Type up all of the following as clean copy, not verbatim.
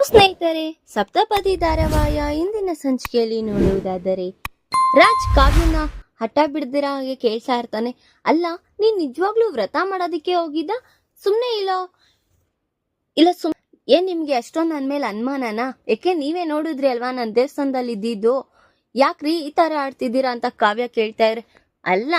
ಸ್ನೇಹಿತರೆ, ಸಪ್ತಪದಿ ಧಾರಾವಾಹಿಯ ಇಂದಿನ ಸಂಚಿಕೆಯಲ್ಲಿ ನೋಡುವುದಾದರೆ ರಾಜ್ ಕಾವ್ಯನ ಹಠ ಬಿಡ್ದಿರ ಹಾಗೆ ಕೇಳ್ತಾ ಇರ್ತಾನೆ. ಅಲ್ಲ, ನೀನ್ ನಿಜವಾಗ್ಲೂ ವ್ರತ ಮಾಡೋದಿಕ್ಕೆ ಹೋಗಿದ್ದ? ಸುಮ್ನೆ ಇಲ್ಲ ಏನ್ ನಿಮ್ಗೆ ಅಷ್ಟೊಂದು ನನ್ ಮೇಲೆ ಅನುಮಾನನಾ? ಯಾಕೆ ನೀವೇ ನೋಡಿದ್ರಿ ಅಲ್ವಾ ನಾನು ದೇವಸ್ಥಾನದಲ್ಲಿ ಇದ್ದಿದ್ದು? ಯಾಕ್ರಿ ಈ ತರ ಆಡ್ತಿದ್ದೀರಾ ಅಂತ ಕಾವ್ಯ ಕೇಳ್ತಾ ಇದ್ರೆ, ಅಲ್ಲ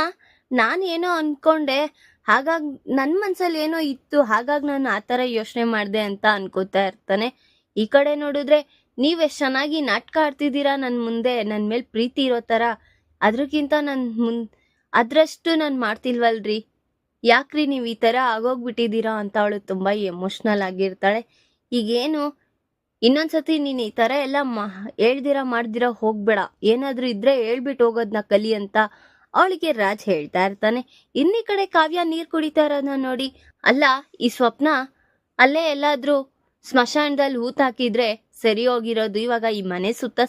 ನಾನೇನೋ ಅನ್ಕೊಂಡೆ, ಹಾಗಾಗಿ ನನ್ನ ಮನ್ಸಲ್ಲಿ ಏನೋ ಇತ್ತು, ಹಾಗಾಗಿ ನಾನು ಆ ಥರ ಯೋಚನೆ ಮಾಡಿದೆ ಅಂತ ಅನ್ಕೋತಾ ಇರ್ತಾನೆ. ಈ ಕಡೆ ನೋಡಿದ್ರೆ ನೀವೆಷ್ಟು ಚೆನ್ನಾಗಿ ನಾಟಕ ಆಡ್ತಿದ್ದೀರಾ ನನ್ನ ಮುಂದೆ, ನನ್ನ ಮೇಲೆ ಪ್ರೀತಿ ಇರೋ ಥರ. ಅದ್ರಕ್ಕಿಂತ ಅದರಷ್ಟು ನಾನು ಮಾಡ್ತಿಲ್ವಲ್ರಿ, ಯಾಕ್ರಿ ನೀವು ಈ ಥರ ಆಗೋಗ್ಬಿಟ್ಟಿದ್ದೀರಾ ಅಂತ ಅವಳು ತುಂಬ ಎಮೋಷ್ನಲ್ ಆಗಿರ್ತಾಳೆ. ಈಗೇನು ಇನ್ನೊಂದ್ಸತಿ ನೀನು ಈ ಥರ ಎಲ್ಲ ಹೇಳ್ದಿರಾ ಮಾಡ್ದಿರಾ ಹೋಗ್ಬೇಡ, ಏನಾದರೂ ಇದ್ರೆ ಹೇಳ್ಬಿಟ್ಟು ಹೋಗೋದನ್ನ ಕಲಿ ಅಂತ ಅವಳಿಗೆ ರಾಜ್ ಹೇಳ್ತಾ ಇರ್ತಾನೆ. ಇನ್ನೀ ಕಡೆ ಕಾವ್ಯ ನೀರು ಕುಡಿತಾ ಇರೋದನ್ನ ನೋಡಿ, ಅಲ್ಲ ಈ ಸ್ವಪ್ನ ಅಲ್ಲೇ ಎಲ್ಲಾದ್ರೂ ಸ್ಮಶಾನದಲ್ಲಿ ಹಾಕಿದ್ರೆ ಸರಿ ಹೋಗಿರೋದು, ಇವಾಗ ಈ ಮನೆ ಸುತ್ತಾ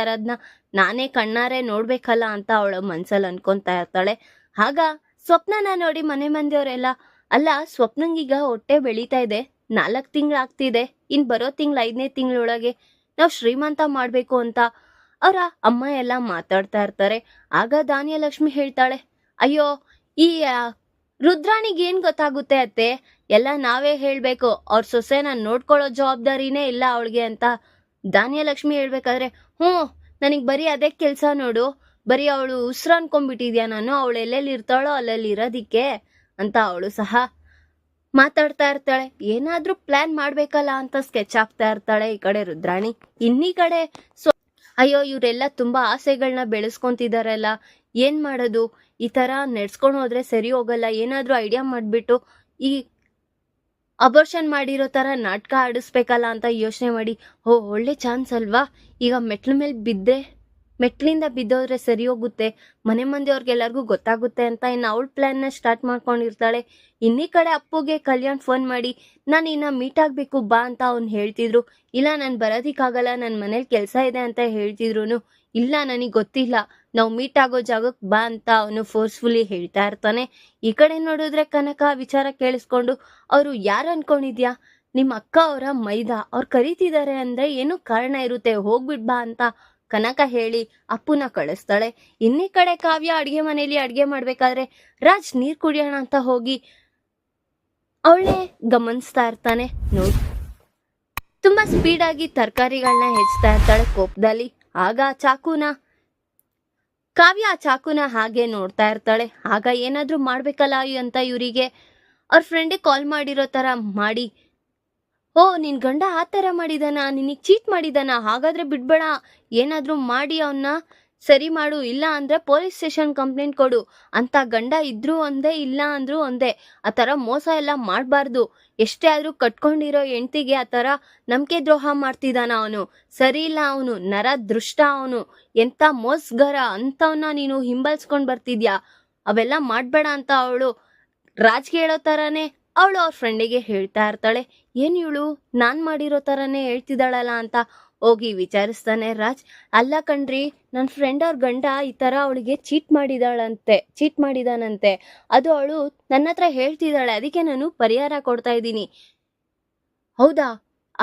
ಇರೋದನ್ನ ನಾನೇ ಕಣ್ಣಾರೆ ನೋಡ್ಬೇಕಲ್ಲ ಅಂತ ಅವಳ ಮನ್ಸಲ್ಲಿ ಅನ್ಕೊಂತಾ ಇರ್ತಾಳೆ. ಆಗ ಸ್ವಪ್ನನ ನೋಡಿ ಮನೆ ಮಂದಿಯವರೆಲ್ಲ, ಅಲ್ಲ ಸ್ವಪ್ನಂಗೀಗ ಹೊಟ್ಟೆ ಬೆಳೀತಾ ಇದೆ, 4 ತಿಂಗಳು ಆಗ್ತಿದೆ, ಇನ್ ಬರೋ ತಿಂಗಳು 5ನೇ ತಿಂಗಳೊಳಗೆ ನಾವು ಶ್ರೀಮಂತ ಮಾಡ್ಬೇಕು ಅಂತ ಅವರ ಅಮ್ಮ ಎಲ್ಲ ಮಾತಾಡ್ತಾ ಇರ್ತಾರೆ. ಆಗ ಧಾನ್ಯಲಕ್ಷ್ಮಿ ಹೇಳ್ತಾಳೆ, ಅಯ್ಯೋ ಈ ರುದ್ರಾಣಿಗೆ ಏನ್ ಗೊತ್ತಾಗುತ್ತೆ ಅತ್ತೆ, ಎಲ್ಲ ನಾವೇ ಹೇಳ್ಬೇಕು, ಅವ್ರ ಸೊಸೆನ ನೋಡ್ಕೊಳ್ಳೋ ಜವಾಬ್ದಾರಿನೇ ಇಲ್ಲ ಅವಳಿಗೆ ಅಂತ ಧಾನ್ಯಲಕ್ಷ್ಮಿ ಹೇಳ್ಬೇಕಾದ್ರೆ, ನನಗ್ ಬರೀ ಅದೇ ಕೆಲ್ಸ ನೋಡು, ಬರೀ ಅವಳು ಉಸ್ರು ಅನ್ಕೊಂಡ್ಬಿಟ್ಟಿದ್ಯಾ ನಾನು, ಅವಳು ಎಲ್ಲೆಲ್ಲಿ ಇರ್ತಾಳೋ ಅಲ್ಲಲ್ಲಿ ಇರೋದಿಕ್ಕೆ ಅಂತ ಅವಳು ಸಹ ಮಾತಾಡ್ತಾ ಇರ್ತಾಳೆ. ಏನಾದ್ರೂ ಪ್ಲಾನ್ ಮಾಡ್ಬೇಕಲ್ಲ ಅಂತ ಸ್ಕೆಚ್ ಆಗ್ತಾ ಇರ್ತಾಳೆ ಈ ಕಡೆ ರುದ್ರಾಣಿ. ಇನ್ನೀ ಕಡೆ ಅಯ್ಯೋ ಇವರೆಲ್ಲ ತುಂಬಾ ಆಸೆಗಳನ್ನ ಬೆಳೆಸ್ಕೊಂತಿದಾರಲ್ಲ, ಏನ್ ಮಾಡೋದು, ಈ ತರ ನಡ್ಸ್ಕೊಂಡು ಹೋದ್ರೆ ಸರಿ ಹೋಗಲ್ಲ, ಏನಾದ್ರೂ ಐಡಿಯಾ ಮಾಡ್ಬಿಟ್ಟು ಈ ಅಬೋರ್ಷನ್ ಮಾಡಿರೋ ತರ ನಾಟಕ ಆಡಿಸ್ಬೇಕಲ್ಲ ಅಂತ ಯೋಚನೆ ಮಾಡಿ, ಒಳ್ಳೆ ಚಾನ್ಸ್ ಅಲ್ವಾ, ಈಗ ಮೆಟ್ಲಿಂದ ಬಿದ್ದೋದ್ರೆ ಸರಿ ಹೋಗುತ್ತೆ, ಮನೆ ಮಂದಿಯವ್ರಿಗೆಲ್ಲರಿಗೂ ಗೊತ್ತಾಗುತ್ತೆ ಅಂತ ಇನ್ನು ಅವಳ ಪ್ಲಾನ್ನ ಸ್ಟಾರ್ಟ್ ಮಾಡ್ಕೊಂಡಿರ್ತಾಳೆ. ಇನ್ನೀ ಕಡೆ ಅಪ್ಪುಗೆ ಕಲ್ಯಾಣ್ ಫೋನ್ ಮಾಡಿ, ನಾನು ಇನ್ನ ಮೀಟ್ ಆಗ್ಬೇಕು ಬಾ ಅಂತ ಅವ್ನು ಹೇಳ್ತಿದ್ರು, ಇಲ್ಲ ನಾನು ಬರೋದಿಕ್ಕಾಗಲ್ಲ, ನನ್ನ ಮನೇಲಿ ಕೆಲಸ ಇದೆ ಅಂತ ಹೇಳ್ತಿದ್ರು, ಇಲ್ಲ ನನಗೆ ಗೊತ್ತಿಲ್ಲ, ನಾವು ಮೀಟ್ ಆಗೋ ಜಾಗಕ್ಕೆ ಬಾ ಅಂತ ಅವನು ಫೋರ್ಸ್ಫುಲಿ ಹೇಳ್ತಾ ಇರ್ತಾನೆ. ಈ ಕಡೆ ನೋಡಿದ್ರೆ ಕನಕ ವಿಚಾರ ಕೇಳಿಸ್ಕೊಂಡು, ಅವರು ಯಾರು ಅನ್ಕೊಂಡಿದ್ಯಾ, ನಿಮ್ಮ ಅಕ್ಕ ಅವರ ಮೈದಾ, ಅವ್ರು ಕರೀತಿದ್ದಾರೆ ಅಂದ್ರೆ ಏನೋ ಕಾರಣ ಇರುತ್ತೆ, ಹೋಗ್ಬಿಡ್ ಬಾ ಅಂತ ಕನಕ ಹೇಳಿ ಅಪ್ಪುನ ಕಳಿಸ್ತಾಳೆ. ಇನ್ನೀ ಕಡೆ ಕಾವ್ಯ ಅಡ್ಗೆ ಮನೇಲಿ ಅಡ್ಗೆ ಮಾಡ್ಬೇಕಾದ್ರೆ ರಾಜ್ ನೀರ್ ಕುಡಿಯೋಣ ಅಂತ ಹೋಗಿ ಅವಳೇ ಗಮನಿಸ್ತಾ ಇರ್ತಾನೆ. ನೋಡಿ ತುಂಬಾ ಸ್ಪೀಡ್ ಆಗಿ ತರಕಾರಿಗಳನ್ನ ಹೆಚ್ಚ್ತಾ ಇರ್ತಾಳೆ ಕೋಪದಲ್ಲಿ. ಆಗ ಕಾವ್ಯ ಚಾಕುನ ಹಾಗೆ ನೋಡ್ತಾ ಇರ್ತಾಳೆ. ಆಗ ಏನಾದ್ರೂ ಮಾಡ್ಬೇಕಲ್ಲ ಅಂತ ಇವರಿಗೆ ಅವ್ರ ಫ್ರೆಂಡಿಗೆ ಕಾಲ್ ಮಾಡಿರೋ ತರ ಮಾಡಿ, ನಿನ್ ಗಂಡ ಆ ತರ ಮಾಡಿದಾನ, ನಿನಗ್ ಚೀಟ್ ಮಾಡಿದಾನ, ಹಾಗಾದ್ರೆ ಬಿಡ್ಬೇಡ, ಏನಾದ್ರೂ ಮಾಡಿ ಅವನ್ನ ಸರಿ ಮಾಡು, ಇಲ್ಲ ಅಂದ್ರೆ ಪೊಲೀಸ್ ಸ್ಟೇಷನ್ ಕಂಪ್ಲೇಂಟ್ ಕೊಡು ಅಂತ. ಗಂಡ ಇದ್ರೂ ಒಂದೇ, ಇಲ್ಲ ಅಂದ್ರೂ ಒಂದೇ, ಆ ತರ ಮೋಸ ಎಲ್ಲ ಮಾಡ್ಬಾರ್ದು, ಎಷ್ಟೇ ಆದ್ರೂ ಕಟ್ಕೊಂಡಿರೋ ಹೆಂಡತಿಗೆ ಆ ತರ ನಂಬಿಕೆ ದ್ರೋಹ ಮಾಡ್ತಿದ್ದಾನ ಅವನು, ಸರಿ ಇಲ್ಲ, ಅವನು ನರ ದೃಷ್ಟ, ಅವನು ಎಂತ ಮೋಸ್ಗರ, ಅಂತವನ್ನ ನೀನು ಹಿಂಬಾಲಿಸ್ಕೊಂಡ್ ಬರ್ತಿದ್ಯಾ, ಅವೆಲ್ಲ ಮಾಡ್ಬೇಡ ಅಂತ ಅವಳು ರಾಜ್ಗೆ ಹೇಳೋ ತರಾನೇ ಅವಳು ಅವ್ರ ಫ್ರೆಂಡಿಗೆ ಹೇಳ್ತಾ ಇರ್ತಾಳೆ. ಏನ್ ಇವಳು ನಾನ್ ಮಾಡಿರೋ ತರಾನೇ ಹೇಳ್ತಿದ್ದಾಳಲ್ಲ ಅಂತ ಹೋಗಿ ವಿಚಾರಿಸ್ತಾನೆ ರಾಜ್. ಅಲ್ಲ ಕಣ್ರಿ, ನನ್ನ ಫ್ರೆಂಡ್ ಅವ್ರ ಗಂಡ ಈ ತರ ಅವಳಿಗೆ ಚೀಟ್ ಮಾಡಿದಾನಂತೆ, ಅದು ಅವಳು ನನ್ನ ಹತ್ರ ಹೇಳ್ತಿದ್ದಾಳೆ, ಅದಕ್ಕೆ ನಾನು ಪರಿಹಾರ ಕೊಡ್ತಾ ಇದ್ದೀನಿ. ಹೌದಾ,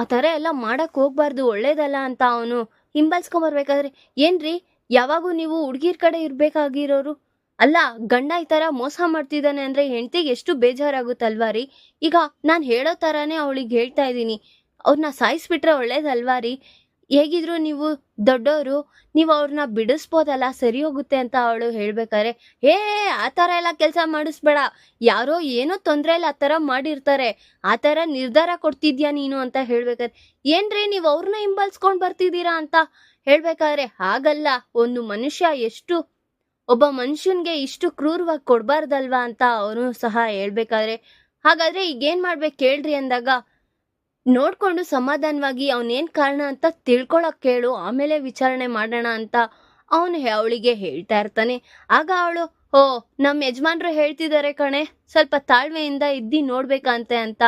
ಆ ತರ ಎಲ್ಲ ಮಾಡಕ್ ಹೋಗ್ಬಾರ್ದು, ಒಳ್ಳೇದಲ್ಲ ಅಂತ ಅವನು ಹಿಂಬಾಲಿಸ್ಕೊಂಬರ್ಬೇಕಾದ್ರೆ, ಏನ್ರಿ ಯಾವಾಗೂ ನೀವು ಹುಡ್ಗಿರ್ ಕಡೆ ಇರ್ಬೇಕಾಗಿರೋರು, ಅಲ್ಲ ಗಂಡ ಈ ತರ ಮೋಸ ಮಾಡ್ತಿದ್ದಾನೆ ಅಂದ್ರೆ ಹೆಂಡತಿಗೆ ಎಷ್ಟು ಬೇಜಾರಾಗುತ್ತಲ್ವಾ ರೀ. ಈಗ ನಾನು ಹೇಳೋ ತರಾನೇ ಅವಳಿಗೆ ಹೇಳ್ತಾ ಇದ್ದೀನಿ, ಅವ್ರನ್ನ ಸಾಯಿಸ್ಬಿಟ್ರೆ ಒಳ್ಳೇದಲ್ವಾ ರೀ, ಹೇಗಿದ್ರು ನೀವು ದೊಡ್ಡವರು, ನೀವು ಅವ್ರನ್ನ ಬಿಡಿಸ್ಬೋದಲ್ಲ, ಸರಿ ಹೋಗುತ್ತೆ ಅಂತ ಅವಳು ಹೇಳ್ಬೇಕಾದ್ರೆ, ಆ ತರ ಎಲ್ಲ ಕೆಲಸ ಮಾಡಿಸ್ಬೇಡ, ಯಾರೋ ಏನೋ ತೊಂದ್ರೆ ಇಲ್ಲ ಆ ತರ ಮಾಡಿರ್ತಾರೆ, ಆ ತರ ನಿರ್ಧಾರ ಕೊಡ್ತಿದ್ಯಾ ನೀನು ಅಂತ ಹೇಳ್ಬೇಕಾದ್ರೆ, ಏನ್ರಿ ನೀವು ಅವ್ರನ್ನ ಹಿಂಬಾಲಿಸ್ಕೊಂಡ್ ಬರ್ತಿದ್ದೀರಾ ಅಂತ ಹೇಳ್ಬೇಕಾದ್ರೆ, ಹಾಗಲ್ಲ, ಒಬ್ಬ ಮನುಷ್ಯನ್ಗೆ ಇಷ್ಟು ಕ್ರೂರವಾಗಿ ಕೊಡ್ಬಾರ್ದಲ್ವಾ ಅಂತ ಅವನು ಸಹ ಹೇಳ್ಬೇಕಾದ್ರೆ, ಹಾಗಾದ್ರೆ ಈಗೇನ್ ಮಾಡ್ಬೇಕು ಕೇಳ್ರಿ ಅಂದಾಗ, ನೋಡ್ಕೊಂಡು ಸಮಾಧಾನವಾಗಿ ಅವನೇನ್ ಕಾರಣ ಅಂತ ತಿಳ್ಕೊಳಕ್ ಕೇಳು, ಆಮೇಲೆ ವಿಚಾರಣೆ ಮಾಡೋಣ ಅಂತ ಅವಳಿಗೆ ಹೇಳ್ತಾ ಇರ್ತಾನೆ. ಆಗ ಅವಳು, ನಮ್ಮ ಯಜಮಾನ್ರು ಹೇಳ್ತಿದ್ದಾರೆ ಕಣೆ, ಸ್ವಲ್ಪ ತಾಳ್ಮೆಯಿಂದ ಇದ್ದಿ ನೋಡ್ಬೇಕಂತೆ ಅಂತ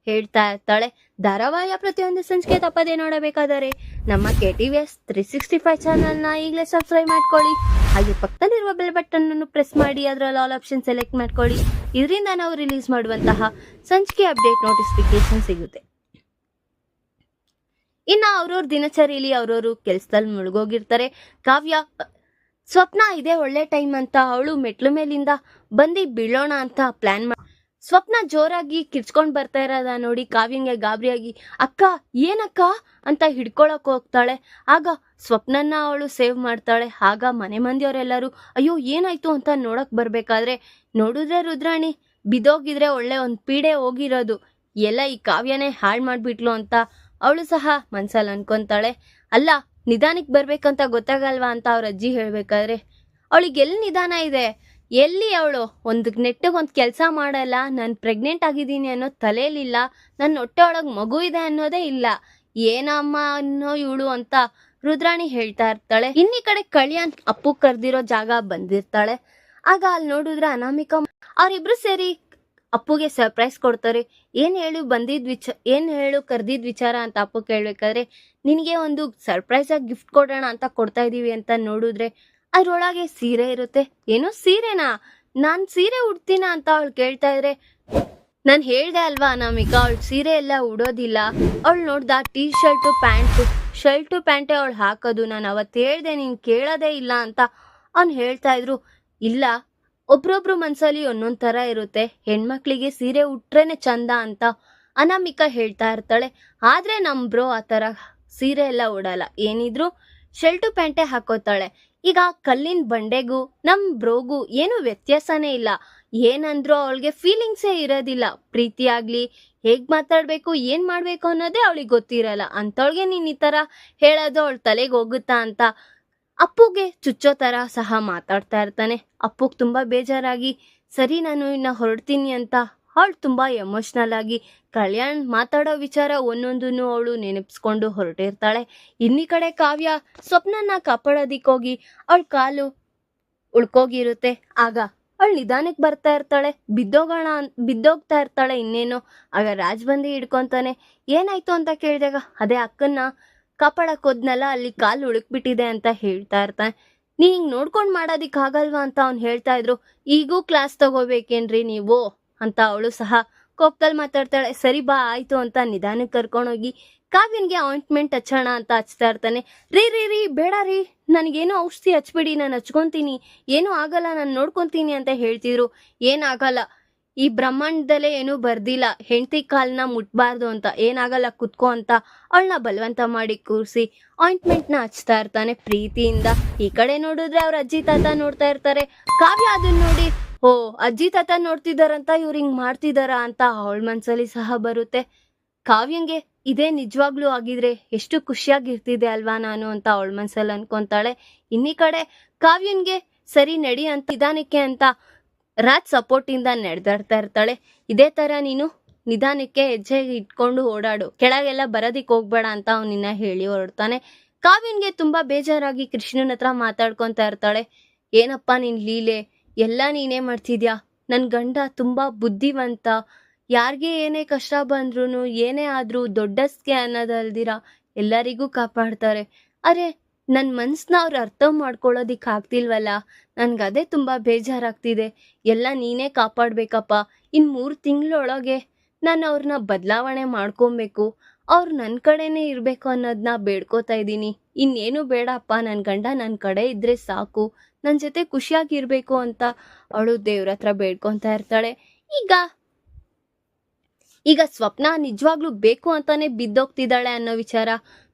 ಹೇಳ್ತಾ ಇರ್ತಾಳೆ. ಧಾರಾವಾಹಿಯ ಪ್ರತಿಯೊಂದು ಸಂಚಿಕೆ ತಪ್ಪದೇ ನೋಡಬೇಕಾದರೆ ನಮ್ಮ KTVS 365 ಚಾನಲ್ನ ಈಗಲೇ ಸಬ್ಸ್ಕ್ರೈಬ್ ಮಾಡ್ಕೊಳ್ಳಿ, ಹಾಗೆ ಪಕ್ಕದಲ್ಲಿರುವ ಬೆಲ್ ಬಟನ್ ಅನ್ನು ಪ್ರೆಸ್ ಮಾಡಿ ಅದರಲ್ಲಿ ಆಲ್ ಆಪ್ಷನ್ ಸೆಲೆಕ್ಟ್ ಮಾಡ್ಕೊಳ್ಳಿ. ಇದರಿಂದ ನಾವು ರಿಲೀಸ್ ಮಾಡುವಂತಹ ಸಂಚಿಕೆ ಅಪ್ಡೇಟ್ ನೋಟಿಫಿಕೇಶನ್ ಸಿಗುತ್ತೆ. ಇನ್ನ ಅವ್ರವ್ರ ದಿನಚರಿಯಲ್ಲಿ ಅವ್ರವ್ರು ಕೆಲ್ಸದಲ್ಲಿ ಮುಳುಗೋಗಿರ್ತಾರೆ. ಕಾವ್ಯ ಸ್ವಪ್ನ ಇದೇ ಒಳ್ಳೆ ಟೈಮ್ ಅಂತ ಅವಳು ಮೆಟ್ಲು ಮೇಲಿಂದ ಬಂದು ಬೀಳೋಣ ಅಂತ ಪ್ಲಾನ್ ಸ್ವಪ್ನ ಜೋರಾಗಿ ಕಿರ್ಚ್ಕೊಂಡ್ ಬರ್ತಾ ಇರೋದ ನೋಡಿ ಕಾವ್ಯಂಗೆ ಗಾಬರಿಯಾಗಿ ಅಕ್ಕ ಏನಕ್ಕ ಅಂತ ಹಿಡ್ಕೊಳಕ್ ಹೋಗ್ತಾಳೆ. ಆಗ ಸ್ವಪ್ನನ್ನ ಅವಳು ಸೇವ್ ಮಾಡ್ತಾಳೆ. ಆಗ ಮನೆ ಮಂದಿಯವರೆಲ್ಲರೂ ಅಯ್ಯೋ ಏನಾಯ್ತು ಅಂತ ನೋಡಕ್ ಬರ್ಬೇಕಾದ್ರೆ ನೋಡಿದ್ರೆ ರುದ್ರಾಣಿ ಬಿದೋಗಿದ್ರೆ ಒಳ್ಳೆ ಒಂದ್ ಪೀಡೆ ಹೋಗಿರೋದು, ಎಲ್ಲ ಈ ಕಾವ್ಯನೇ ಹಾಳು ಮಾಡ್ಬಿಟ್ಲು ಅಂತ ಅವಳು ಸಹ ಮನ್ಸಲ್ಲಿ ಅನ್ಕೊಂತಾಳೆ. ಅಲ್ಲ ನಿಧಾನಕ್ಕೆ ಬರ್ಬೇಕಂತ ಗೊತ್ತಾಗಲ್ವಾ ಅಂತ ಅವ್ರ ಅಜ್ಜಿ ಹೇಳ್ಬೇಕಾದ್ರೆ ಅವಳಿಗೆ ಎಲ್ಲಿ ನಿಧಾನ ಇದೆ, ಎಲ್ಲಿ ಅವಳು ಒಂದು ನೆಟ್ಟಿಗೊಂದು ಕೆಲಸ ಮಾಡಲ್ಲ, ನಾನು ಪ್ರೆಗ್ನೆಂಟ್ ಆಗಿದ್ದೀನಿ ಅನ್ನೋ ತಲೆಯಲ್ಲಿಲ್ಲ, ನನ್ನ ಹೊಟ್ಟೆ ಒಳಗೆ ಮಗು ಇದೆ ಅನ್ನೋದೇ ಇಲ್ಲ, ಏನಮ್ಮ ಅನ್ನೋ ಇವಳು ಅಂತ ರುದ್ರಾಣಿ ಹೇಳ್ತಾ ಇರ್ತಾಳೆ. ಇನ್ನಿ ಕಡೆ ಕಳ್ಯಾಣ್ ಅಪ್ಪು ಕರ್ದಿರೋ ಜಾಗ ಬಂದಿರ್ತಾಳೆ. ಆಗ ಅಲ್ಲಿ ನೋಡಿದ್ರೆ ಅನಾಮಿಕಾ ಅವರಿಬ್ರು ಸೇರಿ ಅಪ್ಪುಗೆ ಸರ್ಪ್ರೈಸ್ ಕೊಡ್ತಾರೆ. ಏನ್ ಹೇಳು ಕರ್ದಿದ್ ವಿಚಾರ ಅಂತ ಅಪ್ಪು ಕೇಳ್ಬೇಕಾದ್ರೆ ನಿನಗೆ ಒಂದು ಸರ್ಪ್ರೈಸ್ ಆಗಿ ಗಿಫ್ಟ್ ಕೊಡೋಣ ಅಂತ ಕೊಡ್ತಾ ಇದೀವಿ ಅಂತ ನೋಡಿದ್ರೆ ಅದ್ರೊಳಗೆ ಸೀರೆ ಇರುತ್ತೆ. ಏನೋ ಸೀರೆನಾ, ನಾನ್ ಸೀರೆ ಉಡ್ತೀನ ಅಂತ ಅವಳು ಕೇಳ್ತಾ ಇದ್ರೆ ನಾನ್ ಹೇಳ್ದೆ ಅಲ್ವಾ ಅನಾಮಿಕಾ ಅವಳು ಸೀರೆ ಎಲ್ಲ ಉಡೋದಿಲ್ಲ, ಅವಳು ನೋಡ್ದ ಶರ್ಟು ಪ್ಯಾಂಟೇ ಅವಳು ಹಾಕೋದು, ನಾನು ಅವತ್ತು ಹೇಳ್ದೆ ನೀನ್ ಕೇಳೋದೇ ಇಲ್ಲ ಅಂತ ಅವ್ನು ಹೇಳ್ತಾ ಇದ್ರು. ಇಲ್ಲ ಒಬ್ರೊಬ್ರು ಮನ್ಸಲ್ಲಿ ಒಂದೊಂದ್ ತರ ಇರುತ್ತೆ, ಹೆಣ್ಮಕ್ಳಿಗೆ ಸೀರೆ ಉಟ್ರೇನೆ ಚಂದ ಅಂತ ಅನಾಮಿಕಾ ಹೇಳ್ತಾ ಇರ್ತಾಳೆ. ಆದ್ರೆ ನಮ್ ಬ್ರೋ ಆ ತರ ಸೀರೆ ಎಲ್ಲ ಉಡಲ್ಲ, ಏನಿದ್ರು ಶರ್ಟು ಪ್ಯಾಂಟೇ ಹಾಕೋತಾಳೆ. ಈಗ ಕಲ್ಲಿನ ಬಂಡೆಗೂ ನಮ್ ಬ್ರೋಗೂ ಏನು ವ್ಯತ್ಯಾಸನೇ ಇಲ್ಲ, ಏನಂದ್ರು ಅವಳಿಗೆ ಫೀಲಿಂಗ್ಸೇ ಇರೋದಿಲ್ಲ, ಪ್ರೀತಿ ಆಗ್ಲಿ ಹೇಗ್ ಮಾತಾಡ್ಬೇಕು ಏನ್ ಮಾಡ್ಬೇಕು ಅನ್ನೋದೇ ಅವಳಿಗೆ ಗೊತ್ತಿರಲ್ಲ, ಅಂತವಳಿಗೆ ನೀನ್ ಈ ತರ ಹೇಳೋದು ಅವಳ ತಲೆಗೆ ಹೋಗುತ್ತಾ ಅಂತ ಅಪ್ಪುಗೆ ಚುಚ್ಚೋ ತರ ಸಹ ಮಾತಾಡ್ತಾ ಇರ್ತಾನೆ. ಅಪ್ಪುಗ್ ತುಂಬಾ ಬೇಜಾರಾಗಿ ಸರಿ ನಾನು ಇನ್ನ ಹೊರಡ್ತೀನಿ ಅಂತ ಅವಳು ತುಂಬಾ ಎಮೋಷನಲ್ ಆಗಿ ಕಲ್ಯಾಣ್ ಮಾತಾಡೋ ವಿಚಾರ ಒಂದೊಂದನ್ನು ಅವಳು ನೆನಪಿಸ್ಕೊಂಡು ಹೊರಟಿರ್ತಾಳೆ. ಇನ್ನಿ ಕಡೆ ಕಾವ್ಯ ಸ್ವಪ್ನನ್ನ ಕಾಪಾಡೋದಿಕ್ಕೋಗಿ ಅವಳ ಕಾಲು ಉಳ್ಕೋಗಿರುತ್ತೆ. ಆಗ ಅವಳು ನಿಧಾನಕ್ಕೆ ಬರ್ತಾ ಇರ್ತಾಳೆ, ಬಿದ್ದೋಗ್ತಾ ಇರ್ತಾಳೆ ಇನ್ನೇನು. ಆಗ ರಾಜ್ ಬಂದು ಹಿಡ್ಕೊಂತಾನೆ. ಏನಾಯ್ತು ಅಂತ ಕೇಳಿದಾಗ ಅದೇ ಅಕ್ಕನ್ನ ಕಾಪಾಡಕ್ ಹೋದ್ನಲ್ಲ ಅಲ್ಲಿ ಕಾಲು ಉಳುಕ್ಬಿಟ್ಟಿದೆ ಅಂತ ಹೇಳ್ತಾ ಇರ್ತಾನೆ. ನೀ ಹಿಂಗ್ ನೋಡ್ಕೊಂಡ್ ಮಾಡೋದಿಕ್ ಆಗಲ್ವಾ ಅಂತ ಅವ್ನು ಹೇಳ್ತಾ ಇದ್ರು. ಈಗೂ ಕ್ಲಾಸ್ ತಗೋಬೇಕೇನ್ರಿ ನೀವು ಅಂತ ಅವಳು ಸಹ ಕೋಪದಲ್ಲಿ ಮಾತಾಡ್ತಾಳೆ. ಸರಿ ಬಾ ಆಯ್ತು ಅಂತ ನಿಧಾನಕ್ಕೆ ಕರ್ಕೊಂಡೋಗಿ ಕಾವ್ಯನ್ಗೆ ಆಯಿಂಟ್ಮೆಂಟ್ ಹಚ್ಚೋಣ ಅಂತ ಹಚ್ತಾ ಇರ್ತಾನೆ. ರೀ ಬೇಡ ರೀ, ನನಗೇನು ಔಷಧಿ ಹಚ್ಬಿಡಿ, ನಾನು ಹಚ್ಕೊಂತೀನಿ, ಏನೂ ಆಗಲ್ಲ, ನಾನು ನೋಡ್ಕೊಂತೀನಿ ಅಂತ ಹೇಳ್ತಿದ್ರು. ಏನಾಗಲ್ಲ, ಈ ಬ್ರಹ್ಮಾಂಡದಲ್ಲೇ ಏನೂ ಬರ್ದಿಲ್ಲ ಹೆಂಡತಿ ಕಾಲ್ನ ಮುಟ್ಬಾರ್ದು ಅಂತ, ಏನಾಗಲ್ಲ ಕುತ್ಕೋ ಅಂತ ಅವಳನ್ನ ಬಲವಂತ ಮಾಡಿ ಕೂರಿಸಿ ಆಯಿಂಟ್ಮೆಂಟ್ನ ಹಚ್ತಾ ಇರ್ತಾನೆ ಪ್ರೀತಿಯಿಂದ. ಈ ಕಡೆ ನೋಡಿದ್ರೆ ಅವ್ರ ಅಜ್ಜಿ ತಾತ ನೋಡ್ತಾ ಇರ್ತಾರೆ. ಕಾವ್ಯ ಅದನ್ನ ನೋಡಿ ಓ ಅಜ್ಜಿ ತಾತ ನೋಡ್ತಿದಾರಂತ ಇವ್ರು ಹಿಂಗ್ ಮಾಡ್ತಿದಾರ ಅಂತ ಅವಳ ಮನ್ಸಲ್ಲಿ ಸಹ ಬರುತ್ತೆ. ಕಾವ್ಯಂಗೆ ಇದೇ ನಿಜವಾಗ್ಲೂ ಆಗಿದ್ರೆ ಎಷ್ಟು ಖುಷಿಯಾಗಿರ್ತಿದೆ ಅಲ್ವಾ ನಾನು ಅಂತ ಅವಳ ಮನ್ಸಲ್ಲಿ ಅನ್ಕೊಂತಾಳೆ. ಇನ್ನಿ ಕಡೆ ಕಾವ್ಯನ್ಗೆ ಸರಿ ನಡಿ ಅಂತ ನಿಧಾನಕ್ಕೆ ಅಂತ ರಾಜ್ ಸಪೋರ್ಟ್ ಇಂದ ನಡೆದಾಡ್ತಾ ಇರ್ತಾಳೆ. ಇದೇ ತರ ನೀನು ನಿಧಾನಕ್ಕೆ ಹೆಜ್ಜೆ ಇಟ್ಕೊಂಡು ಓಡಾಡು, ಕೆಳಗೆಲ್ಲ ಬರೋದಿಕ್ ಹೋಗ್ಬೇಡ ಅಂತ ಅವನಿನ್ನ ಹೇಳಿ ಹೊರಡ್ತಾನೆ. ಕಾವ್ಯನ್ಗೆ ತುಂಬಾ ಬೇಜಾರಾಗಿ ಕೃಷ್ಣನ ಹತ್ರ ಮಾತಾಡ್ಕೊಂತ ಇರ್ತಾಳೆ. ಏನಪ್ಪ ನಿನ್ ಲೀಲೆ, ಎಲ್ಲ ನೀನೇ ಮಾಡ್ತಿದ್ಯಾ, ನನ್ ಗಂಡ ತುಂಬಾ ಬುದ್ಧಿವಂತ, ಯಾರಿಗೆ ಏನೇ ಕಷ್ಟ ಬಂದ್ರು ಏನೇ ಆದ್ರೂ ದೊಡ್ಡಸ್ಗೆ ಅನ್ನೋದಲ್ದಿರ ಎಲ್ಲರಿಗೂ ಕಾಪಾಡ್ತಾರೆ. ಅರೆ ನನ್ ಮನ್ಸನ್ನ ಅವ್ರು ಅರ್ಥ ಮಾಡ್ಕೊಳ್ಳೋದಿಕ್ ಆಗ್ತಿಲ್ವಲ್ಲ, ನನ್ಗದೇ ತುಂಬಾ ಬೇಜಾರಾಗ್ತಿದೆ, ಎಲ್ಲ ನೀನೇ ಕಾಪಾಡ್ಬೇಕಪ್ಪ. ಇನ್ 3 ತಿಂಗಳೊಳಗೆ ನಾನು ಅವ್ರನ್ನ ಬದಲಾವಣೆ ಮಾಡ್ಕೊಬೇಕು, ಅವ್ರು ನನ್ ಕಡೆನೇ ಇರ್ಬೇಕು ಅನ್ನೋದನ್ನ ಬೇಡ್ಕೋತಾ ಇದ್ದೀನಿ. ಇನ್ನೇನು ಬೇಡಪ್ಪ, ನನ್ ಗಂಡ ನನ್ ಕಡೆ ಇದ್ರೆ ಸಾಕು, ನನ್ ಜೊತೆ ಖುಷಿಯಾಗಿರ್ಬೇಕು ಅಂತ ಅವಳು ದೇವ್ರ ಹತ್ರ ಬೇಡ್ಕೊಂತಾ ಇರ್ತಾಳೆ. ಈಗ ಸ್ವಪ್ನ ನಿಜವಾಗ್ಲೂ ಬೇಕು ಅಂತಾನೆ ಬಿದ್ದೋಗ್ತಿದ್ದಾಳೆ ಅನ್ನೋ ವಿಚಾರ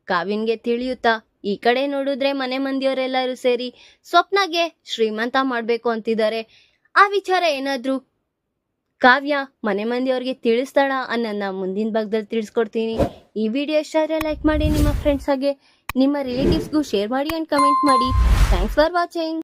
ಕಾವ್ಯನ್ಗೆ ತಿಳಿಯುತ್ತಾ ಈ ಕಡೆ ನೋಡಿದ್ರೆ ಮನೆ ಮಂದಿಯವರೆಲ್ಲರೂ ಸೇರಿ ಸ್ವಪ್ನಗೆ ಶ್ರೀಮಂತ ಮಾಡ್ಬೇಕು ಅಂತಿದ್ದಾರೆ. ಆ ವಿಚಾರ ಏನಾದ್ರೂ ಕಾವ್ಯ ಮನೆ ಮಂದಿಯವ್ರಿಗೆ ತಿಳಿಸ್ತಾಳ ಅನ್ನೋದನ್ನ ಮುಂದಿನ ಭಾಗದಲ್ಲಿ ತಿಳಿಸ್ಕೊಡ್ತೀನಿ. ಈ ವಿಡಿಯೋ ಇಷ್ಟ ಆದ್ರೆ ಲೈಕ್ ಮಾಡಿ, ನಿಮ್ಮ ಫ್ರೆಂಡ್ಸ್ ಹಾಗೆ ನಿಮ್ಮ ರಿಲೇಟಿವ್ಸ್ಗೂ ಶೇರ್ ಮಾಡಿ ಅಂಡ್ ಕಮೆಂಟ್ ಮಾಡಿ. Thanks for watching.